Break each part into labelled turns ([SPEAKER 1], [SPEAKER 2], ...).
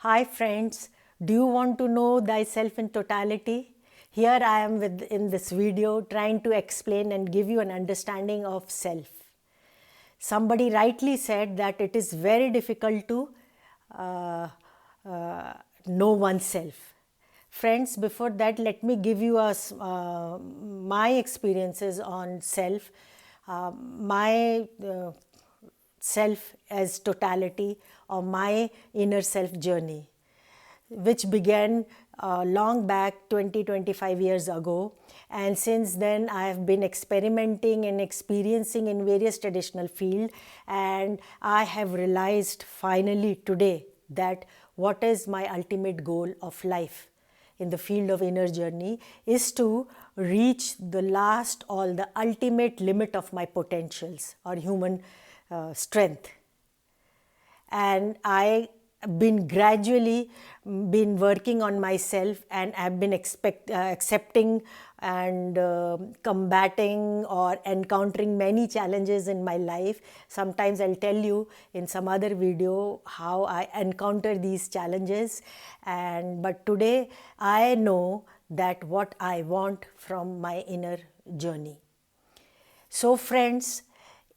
[SPEAKER 1] Hi friends, do you want to know thyself in totality? Here I am in this video trying to explain and give you an understanding of self. Somebody rightly said that it is very difficult to uh, know oneself. Friends, before that, let me give you my experiences on self, my self as totality, or my inner self journey, which began long back 25 years ago. And since then I have been experimenting and experiencing in various traditional fields, and I have realized finally today that what is my ultimate goal of life in the field of inner journey is to reach the last or the ultimate limit of my potentials or human strength. And I been gradually been working on myself, and I've been accepting and combating or encountering many challenges in my life. Sometimes I'll tell you in some other video how I encounter these challenges, and but today I know that what I want from my inner journey. So friends,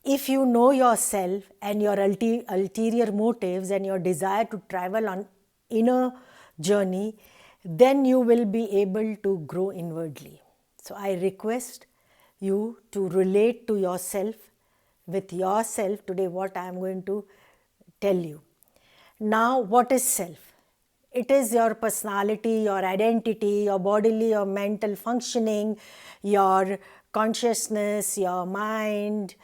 [SPEAKER 1] if you know yourself and your ulterior motives and your desire to travel on inner journey, then you will be able to grow inwardly. So I request you to relate to yourself with yourself today what I am going to tell you. Now, what is self? It is your personality, your identity, your bodily or mental functioning, your consciousness, your mind,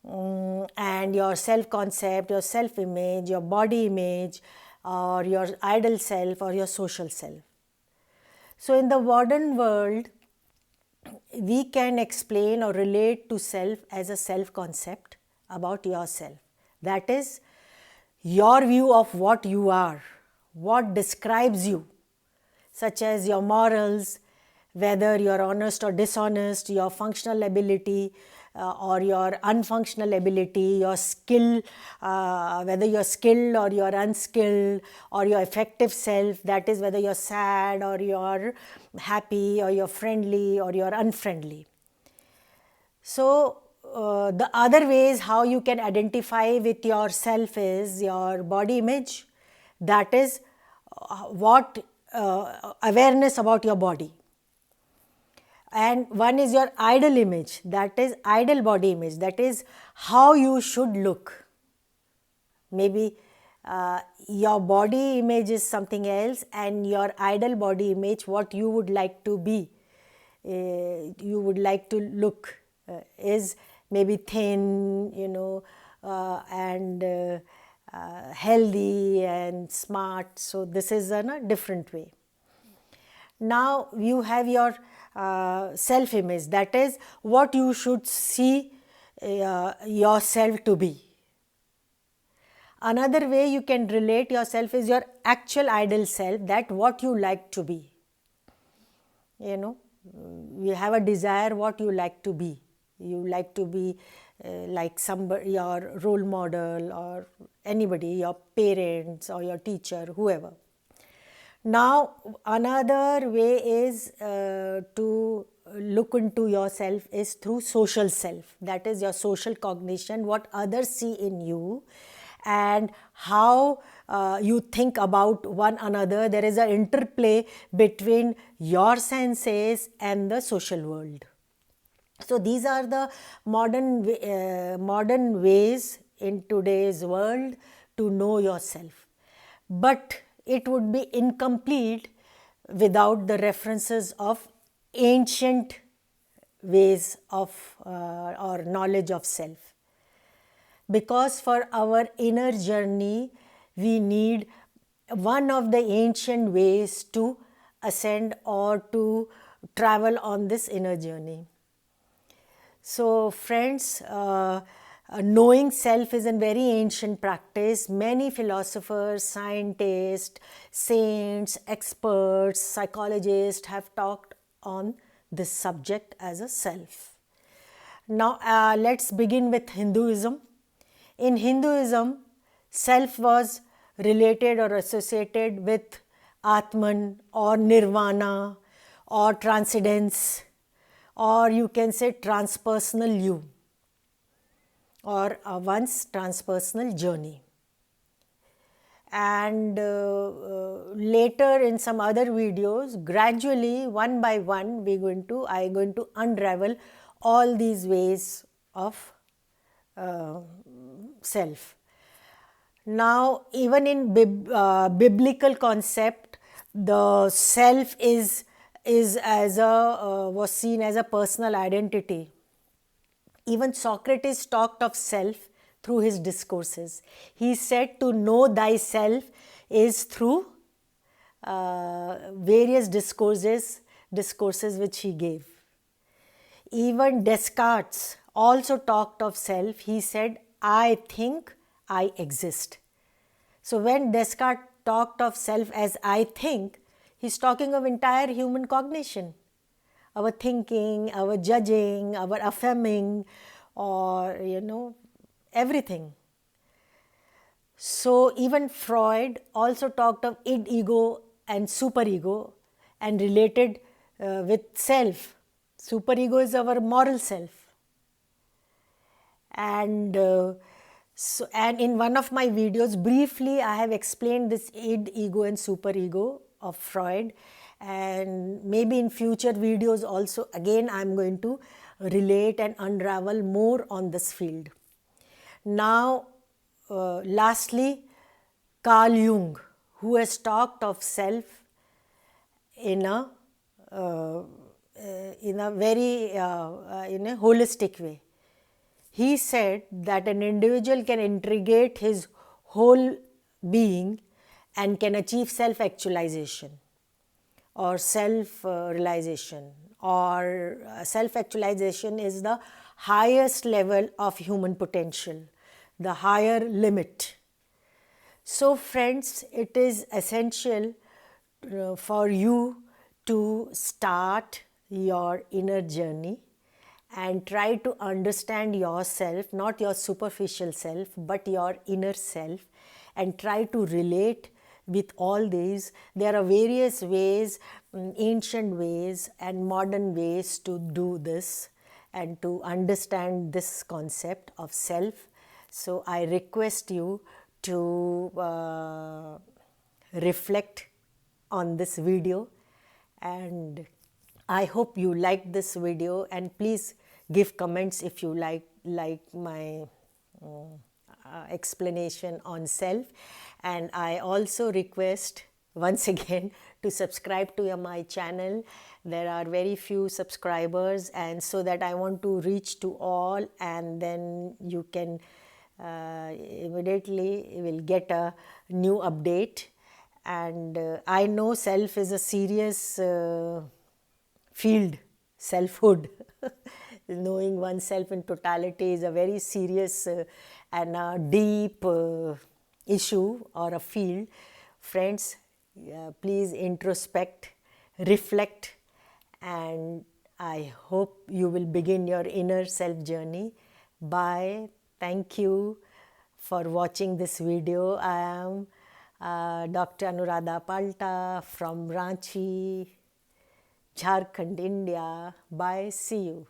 [SPEAKER 1] and your self-concept, your self-image, your body image, or your ideal self or your social self. So in the modern world, we can explain or relate to self as a self-concept about yourself. That is your view of what you are, what describes you, such as your morals, whether you're honest or dishonest, your functional ability or your unfunctional ability, your skill, whether you're skilled or you're unskilled, or your affective self, that is whether you're sad or you're happy or you're friendly or you're unfriendly. So the other ways how you can identify with yourself is your body image, that is what awareness about your body. And one is your ideal image, that is ideal body image, that is how you should look. Maybe your body image is something else, and your ideal body image, what you would like to be, you would like to look, is maybe thin, and healthy and smart. So this is in a different way. Now you have your self-image, that is what you should see yourself to be. Another way you can relate yourself is your actual ideal self, that what you like to be. You have a desire what you like to be. You like to be like somebody, your role model, or anybody, your parents or your teacher, whoever. Now, another way is to look into yourself is through social self. That is your social cognition, what others see in you and how you think about one another. There is an interplay between your senses and the social world. So these are the modern ways in today's world to know yourself. But it would be incomplete without the references of ancient ways of or knowledge of self. Because for our inner journey, we need one of the ancient ways to ascend or to travel on this inner journey. So friends, knowing self is a very ancient practice. Many philosophers, scientists, saints, experts, psychologists have talked on this subject as a self. Now let's begin with Hinduism. In Hinduism, self was related or associated with Atman or Nirvana or transcendence, or you can say transpersonal you, or one's transpersonal journey. And later in some other videos, gradually, one by one, I am going to unravel all these ways of self. Now, even in biblical concept, the self is as a was seen as a personal identity. Even Socrates talked of self through his discourses. He said to know thyself is through various discourses which he gave. Even Descartes also talked of self. He said, I think, I exist. So when Descartes talked of self as I think, he's talking of entire human cognition. Our thinking, our judging, our affirming, or everything. So even Freud also talked of id, ego and superego and related with self. Superego is our moral self. And and in one of my videos, briefly, I have explained this id, ego and superego of Freud. And maybe in future videos also, again, I'm going to relate and unravel more on this field. Now, lastly, Carl Jung, who has talked of self in a very in a holistic way. He said that an individual can integrate his whole being and can achieve self-actualization or self-realization, or self-actualization is the highest level of human potential, the higher limit. So friends, it is essential for you to start your inner journey and try to understand yourself, not your superficial self, but your inner self, and try to relate with all these. There are various ways, ancient ways and modern ways to do this and to understand this concept of self. So I request you to reflect on this video, and I hope you like this video, and please give comments if you like my explanation on self. And I also request once again to subscribe to my channel. There are very few subscribers, and so that I want to reach to all, and then you can immediately will get a new update. And I know self is a serious field, selfhood. Knowing oneself in totality is a very serious and a deep issue or a field. Friends, please introspect, reflect, and I hope you will begin your inner self journey. Bye. Thank you for watching this video. I am Dr. Anuradha Palta from Ranchi, Jharkhand, India. Bye. See you.